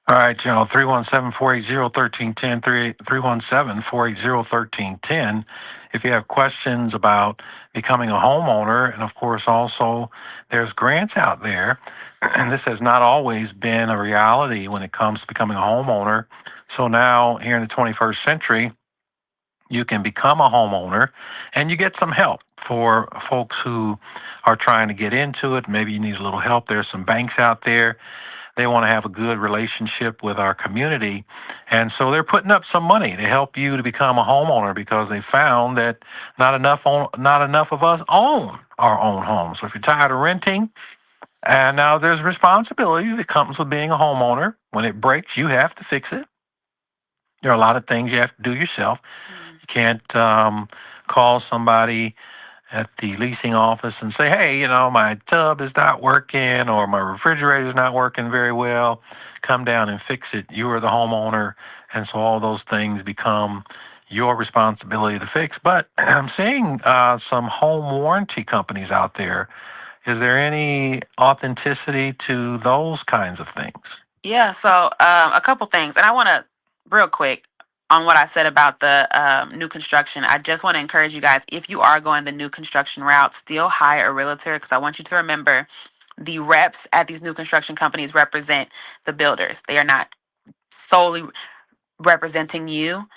All right, y'all, 317-480-1310, 317-480-1310. If you have questions about becoming a homeowner, and of course also there's grants out there, and this has not always been a reality when it comes to becoming a homeowner. So now here in the 21st century, you can become a homeowner, and you get some help for folks who are trying to get into it. Maybe you need a little help. There's some banks out there. They want to have a good relationship with our community. And so they're putting up some money to help you to become a homeowner because they found that not enough of us own our own homes. So if you're tired of renting, and now there's responsibility that comes with being a homeowner. When it breaks, you have to fix it. There are a lot of things you have to do yourself. You can't call somebody at the leasing office and say, hey, you know, my tub is not working or my refrigerator is not working very well. Come down and fix it. You are the homeowner. And so all those things become your responsibility to fix. But I'm seeing some home warranty companies out there. Is there any authenticity to those kinds of things? Yeah, so a couple things. And I want to, real quick, on what I said about the new construction, I just want to encourage you guys, if you are going the new construction route, still hire a realtor, because I want you to remember the reps at these new construction companies represent the builders. They are not solely representing you.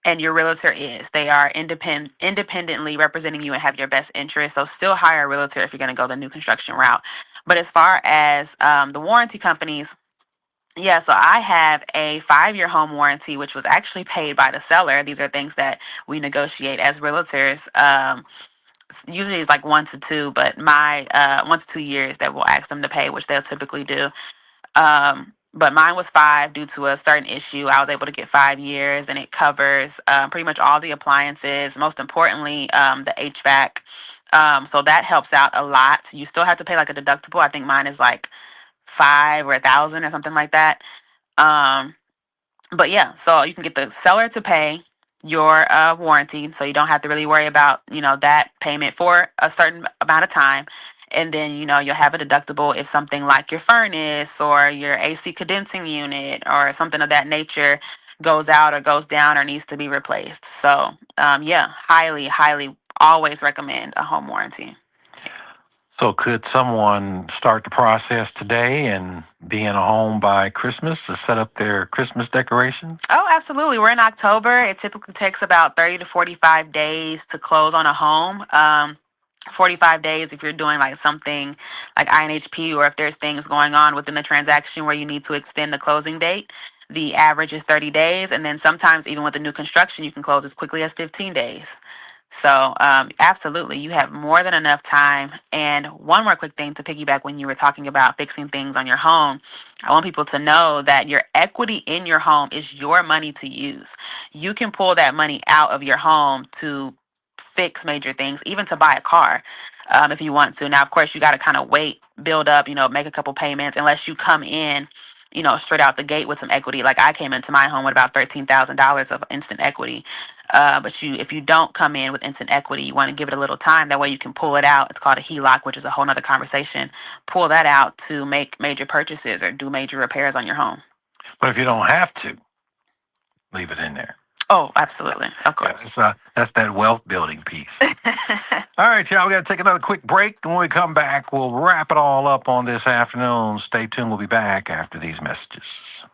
and your realtor is. They are independently representing you and have your best interest. So still hire a realtor if you're going to go the new construction route. But as far as the warranty companies, yeah, so I have a 5-year home warranty, which was actually paid by the seller. These are things that we negotiate as realtors. Usually it's like 1 to 2, but my 1 to 2 years that we'll ask them to pay, which they'll typically do. But mine was 5 due to a certain issue. I was able to get 5 years, and it covers pretty much all the appliances, most importantly, the HVAC. So that helps out a lot. You still have to pay like a deductible. I think mine is like 5 or 1,000 or something like that. But yeah, so you can get the seller to pay your warranty, so you don't have to really worry about that payment for a certain amount of time. And then you'll have a deductible if something like your furnace or your AC condensing unit or something of that nature goes out or goes down or needs to be replaced. So yeah, highly always recommend a home warranty. So could someone start the process today and be in a home by Christmas to set up their Christmas decorations? Oh, absolutely. We're in October. It typically takes about 30 to 45 days to close on a home. 45 days if you're doing like something like INHP, or if there's things going on within the transaction where you need to extend the closing date. The average is 30 days. And then sometimes even with the new construction, you can close as quickly as 15 days. So absolutely, you have more than enough time. And one more quick thing to piggyback when you were talking about fixing things on your home. I want people to know that your equity in your home is your money to use. You can pull that money out of your home to fix major things, even to buy a car if you want to. Now, of course, you got to kind of wait, build up, make a couple payments, unless you come in straight out the gate with some equity. Like I came into my home with about $13,000 of instant equity. But if you don't come in with instant equity, you want to give it a little time. That way you can pull it out. It's called a HELOC, which is a whole nother conversation. Pull that out to make major purchases or do major repairs on your home. But if you don't have to, leave it in there. Oh, absolutely. Of course. That's that wealth building piece. All right, y'all, we got to take another quick break. When we come back, we'll wrap it all up on this afternoon. Stay tuned. We'll be back after these messages.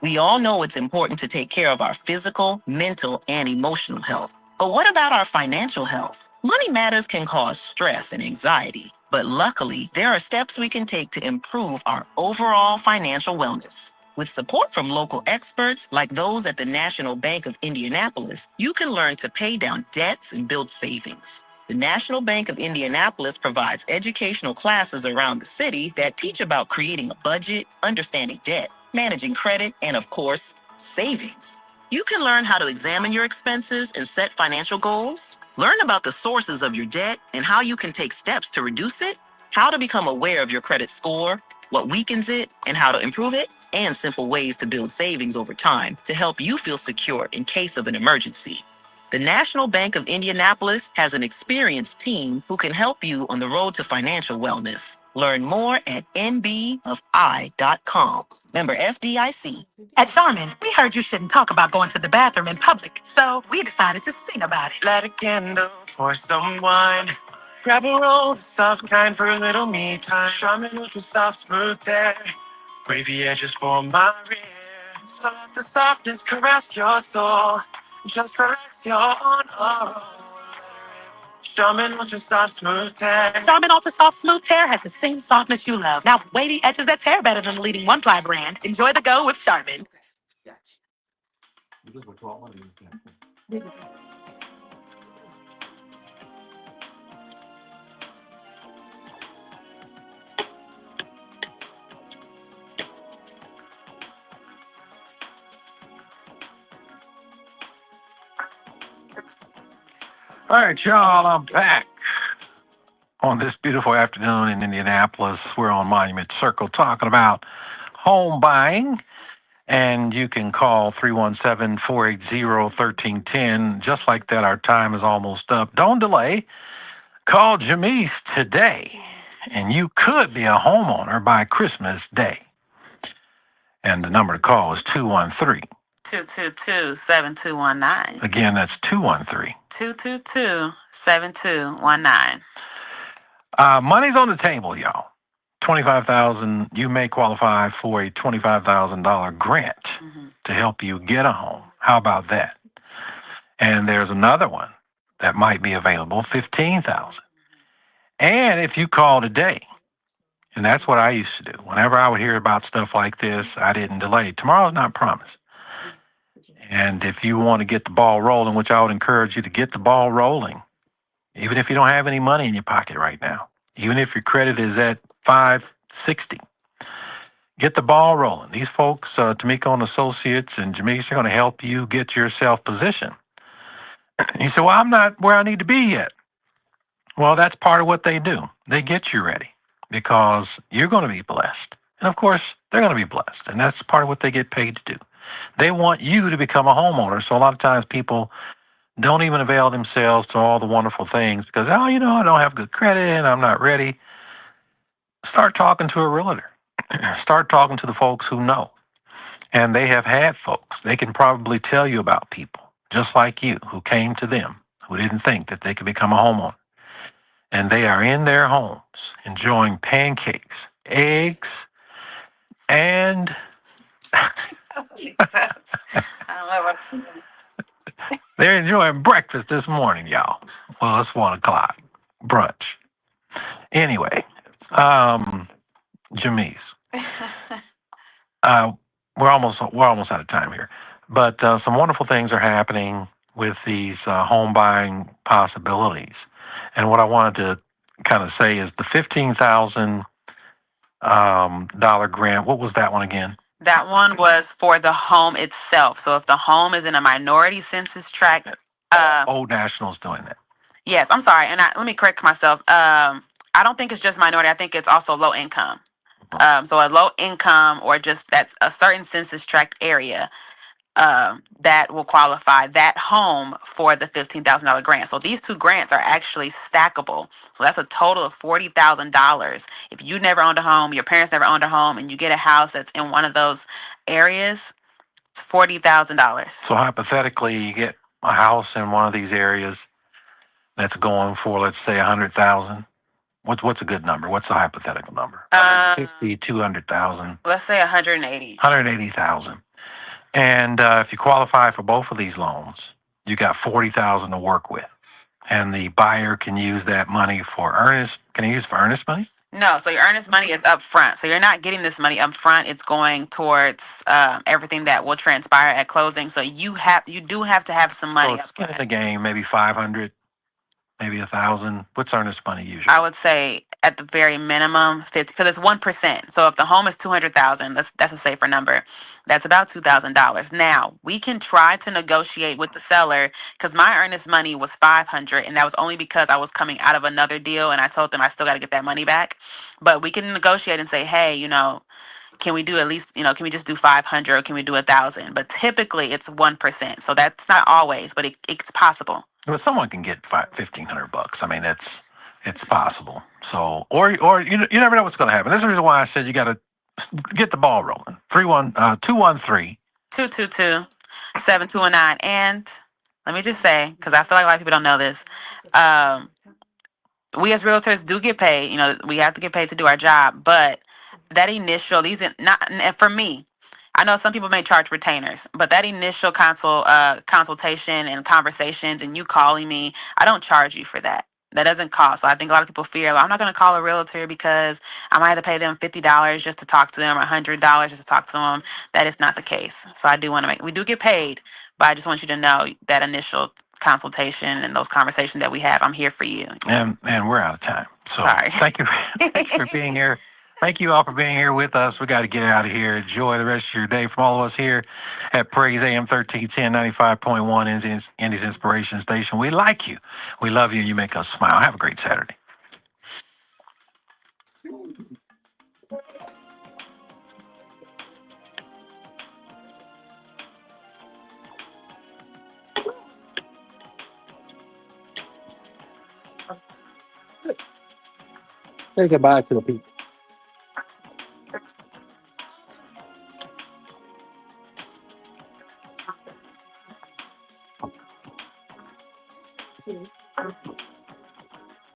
We all know it's important to take care of our physical, mental, and emotional health. But what about our financial health? Money matters can cause stress and anxiety, but luckily, there are steps we can take to improve our overall financial wellness. With support from local experts like those at the National Bank of Indianapolis, you can learn to pay down debts and build savings. The National Bank of Indianapolis provides educational classes around the city that teach about creating a budget, understanding debt, managing credit, and of course, savings. You can learn how to examine your expenses and set financial goals, learn about the sources of your debt and how you can take steps to reduce it, how to become aware of your credit score, what weakens it, and how to improve it, and simple ways to build savings over time to help you feel secure in case of an emergency. The National Bank of Indianapolis has an experienced team who can help you on the road to financial wellness. Learn more at nbofI.com. Member FDIC. At Charmin, we heard you shouldn't talk about going to the bathroom in public, so we decided to sing about it. Light a candle for someone. Grab a roll, the soft kind for a little me time. Charmin Ultra Soft Smooth Tear. Wavy edges for my rear. So let the softness caress your soul. Just relax, you're on a roll. Charmin Ultra Soft Smooth Tear. Charmin Ultra Soft Smooth Tear has the same softness you love. Now, wavy edges that tear better than the leading one-ply brand. Enjoy the go with Charmin. All right, y'all, I'm back on this beautiful afternoon in Indianapolis. We're on Monument Circle talking about home buying. And you can call 317-480-1310. Just like that, our time is almost up. Don't delay. Call Jamise today, and you could be a homeowner by Christmas Day. And the number to call is 213. 222-7219. Again, that's 213. 222-7219. Money's on the table, y'all. $25,000. You may qualify for a $25,000 grant to help you get a home. How about that? And there's another one that might be available, $15,000. And if you call today, and that's what I used to do. Whenever I would hear about stuff like this, I didn't delay. Tomorrow's not promised. And if you want to get the ball rolling, which I would encourage you to get the ball rolling, even if you don't have any money in your pocket right now, even if your credit is at 560, get the ball rolling. These folks, Tamiko and Associates and Jamise, are going to help you get yourself positioned. You say, well, I'm not where I need to be yet. Well, that's part of what they do. They get you ready because you're going to be blessed. And of course, they're going to be blessed. And that's part of what they get paid to do. They want you to become a homeowner. So a lot of times people don't even avail themselves to all the wonderful things because, oh, I don't have good credit and I'm not ready. Start talking to a realtor. Start talking to the folks who know. And they have had folks. They can probably tell you about people just like you who came to them, who didn't think that they could become a homeowner. And they are in their homes enjoying pancakes, eggs, and they're enjoying breakfast this morning, y'all. Well, it's 1 o'clock. Brunch. Anyway, Jamise, we're almost out of time here. But some wonderful things are happening with these home buying possibilities. And what I wanted to kind of say is the $15,000 grant. What was that one again? That one was for the home itself. So if the home is in a minority census tract, Old National's doing that. yes, I'm sorry, and let me correct myself. I don't think it's just minority. I think it's also low income. So a low income or just that's a certain census tract area that will qualify that home for the $15,000 grant. So these two grants are actually stackable. So that's a total of $40,000. If you never owned a home, your parents never owned a home, and you get a house that's in one of those areas, it's $40,000. So hypothetically, you get a house in one of these areas that's going for, let's say, 100,000. What's a good number? What's a hypothetical number? 50, 200,000. Let's say 180. 180,000. And if you qualify for both of these loans, you got 40,000 to work with. And the buyer can use that money for earnest. Can he use it for earnest money? No, so your earnest money is up front. So you're not getting this money up front. It's going towards everything that will transpire at closing. So you do have to have some money So up skin in front. the game, maybe 500, maybe 1,000. What's earnest money usually? I would say at the very minimum 50, because it's 1%. So if the home is 200,000, that's a safer number. That's about $2,000. Now we can try to negotiate with the seller because my earnest money was 500, and that was only because I was coming out of another deal, and I told them I still got to get that money back. But we can negotiate and say, hey, can we do at least, can we just do 500 or can we do 1,000? But typically it's 1%. So that's not always, but it's possible. But someone can get $1,500. I mean, it's possible. So, or you never know what's going to happen. That's the reason why I said you got to get the ball rolling. 213. 222-7219. And let me just say, because I feel like a lot of people don't know this, we as realtors do get paid. We have to get paid to do our job. But that initial, and for me, I know some people may charge retainers, but that initial consultation and conversations and you calling me, I don't charge you for that. That doesn't cost. So I think a lot of people fear, I'm not going to call a realtor because I might have to pay them $50 just to talk to them or $100 just to talk to them. That is not the case. So I do want to we do get paid, but I just want you to know that initial consultation and those conversations that we have, I'm here for you. And we're out of time. So Sorry. Thank you for being here. Thank you all for being here with us. We got to get out of here. Enjoy the rest of your day. From all of us here at Praise AM 1310, 95.1, Indy's Inspiration Station. We like you. We love you. You make us smile. Have a great Saturday. Say goodbye to the people.